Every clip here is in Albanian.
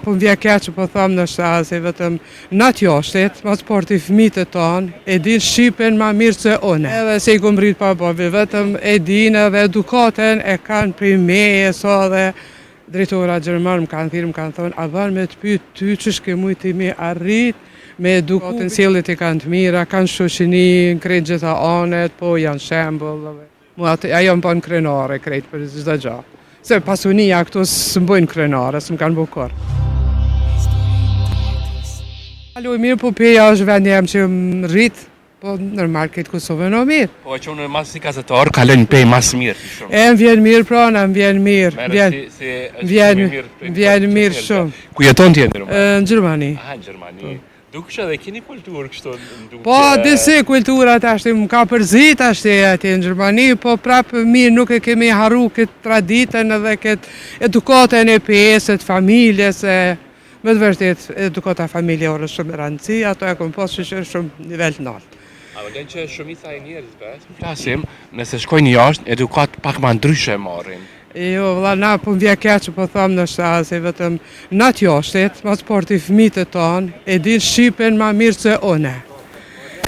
Po më vje keq që po thamë në shta se vetëm natë joshtet, ma sporti fëmijët e tonë, e din Shqipen ma mirë se une. Edhe se i kom rritë pa babi, vetëm e din edhe edukaten e kanë prej meje, sa dhe drejtora Gjerman më kanë thirë, më kanë thonë, a vanë me të pytë ty që shke mujtë i me arrit me edukatën sjellit i kanë të mira, kanë shoqëni, në krejt gjitha anet, po janë shembull. Ajo më bënë krenare krejt për çdo gjë. Se pasunia këtu së më bëjnë krenare, së më kanë bukor. Kaloj mirë, po peja është vendi jam që më rritë, po normal këtë Kosovë në mirë. Po që unë mas si kazetar, kalojnë pej mas mirë shumë. E më vjen mirë pra, në më vjen mirë. Vjen mirë shumë. Ku jeton ti në Në Gjermani. Në Gjermani. Duksh edhe keni kulturë kështu? Po, disi kulturat ashtë më ka përzit ashtë atje në Gjermani, po prapë mirë nuk e kemi haru këtë traditën edhe këtë edukatën e pjesët, familjes, me të vërtet edukata familjore shumë rëndësi, ato e kom posë që është shumë nivel të naltë. A vëllën që shumica e njerëzve, flasim, nëse shkojnë jashtë, edukat pak ma ndryshe marrin. Jo, vëlla, na po më vje keq që po thamë në shta se vetëm natë joshtet, ma sporti fëmijët e tonë, e din Shqipen ma mirë se une.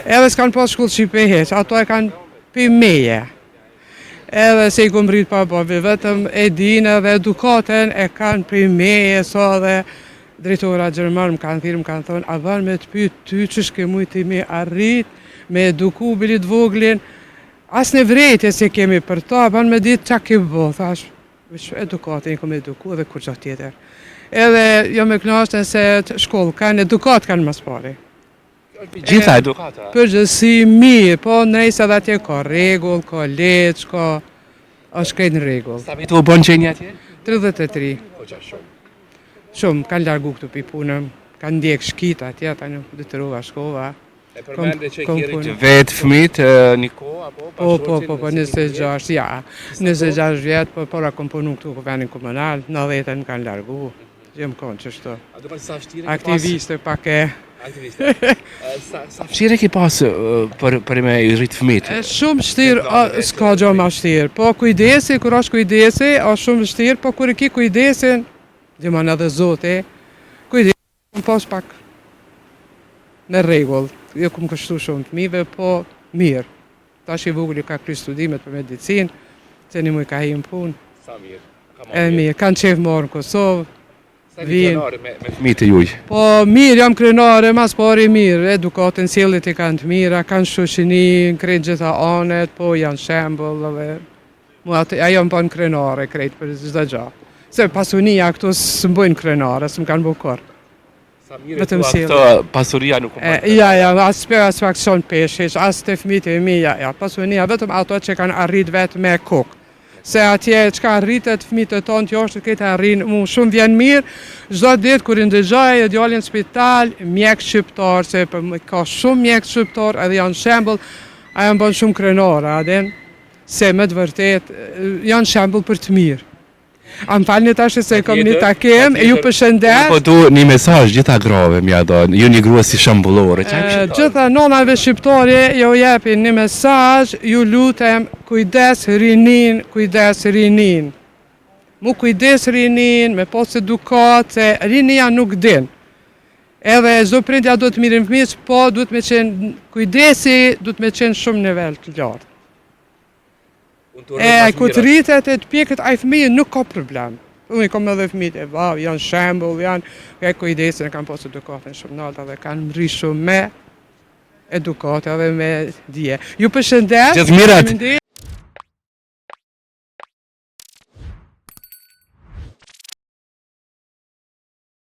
Edhe s'kanë pas shkullë Shqipe heq, ato e kanë pi meje. Edhe se i kom rritë pa babi, vetëm e din edhe edukaten e kanë pi meje, sa dhe drejtora Gjerman më kanë thirë, më kanë thonë, a vanë me të pytë ty që shke mujtë i me arrit, me eduku bilit voglin, as në vrejtje se kemi për ta, vanë me ditë qa ke bo, thash, edukatin i kom eduku edhe kur gjatë tjetër. Edhe jo me knashtën se shkollë kanë, edukat kanë mas pari. Gjitha edukata? Përgjësi mirë, po nëjse edhe atje ka regull, ka leq, ka është krejt në regull. Sa vitu u bon qenja atje? 33. Po qa shumë. Shumë, kanë largu këtu pi punëm, kanë ndjek shkita atje, ta një detyrova shkova. E përmende që kjeri që vetë fëmit, një kohë, apo? Po, 26, ja, 26 vjetë, po pora kom punu këtu ku venin komunal, 90 më kanë largu, gjemë konë qështu. A do përë sa fështire? Aktiviste pak e. Aktiviste. Sa fështire ki pasë për me i rritë fëmit? Shumë shtirë, s'ka gjo ma shtirë, po kujdesi, kur është kujdesi, është shumë shtirë, po kur e ki kujdesin, gjemon edhe zote, kujdesin, pas pak në regull. Jo kom kështu shumë të mive, po mirë. Ta që i vogli ka kry studimet për medicinë, se një muj ka hi në punë. Sa mirë? E mirë, kanë qef morë në Kosovë. Sa një krenare me fëmijët e juj? Po mirë, jam krenare, mas pari mirë. Edukatën sjellit i kanë të mira, kanë shoqëni, në krejt gjitha anet, po janë shembull dhe ajo më bënë krenare krejt për çdo gjë. Se pasunia këtu së më bëjnë krenare, së më kanë bukor. Sa mirë tu ato pasuria nuk u bërë? Ja, as pak son peshesh, as të fëmijët e mi, ja, pasunia vetëm ato që kanë arrit vetë me kokë. Se atje që ka arritet fëmijët e tonë të jashtë këtë arrin, mu shumë vjen mirë, çdo ditë kur i ndëgjoj e djalin në spital, mjek shqiptar, se ka shumë mjek shqiptar, edhe janë shembull, a janë bën shumë krenare, adin, se me të vërtet janë shembull për të mirë. A më falni tash se kom një takim, e ju përshëndes. Po du një mesazh gjitha grave mja do, ju një grua si shembullore, gjitha nonave shqiptare ju jepin një mesazh, ju lutem kujdes rinin. Mu kujdes rinin, me pos edukat, se rinia nuk din. Edhe çdo prindja do të mirin fëmijës, po duhet me qenë kujdesi, duhet me qenë shumë nivel të lartë. Ku të rritet e të pjekët aj fëmijë nuk ka problem. Unë i kom edhe fëmijët e vau, janë shembull, janë kujdesin e kanë posë edukatën shumë nalta dhe kanë mri shumë me edukatë dhe me dje. Ju përshëndes. Gjithë mirat.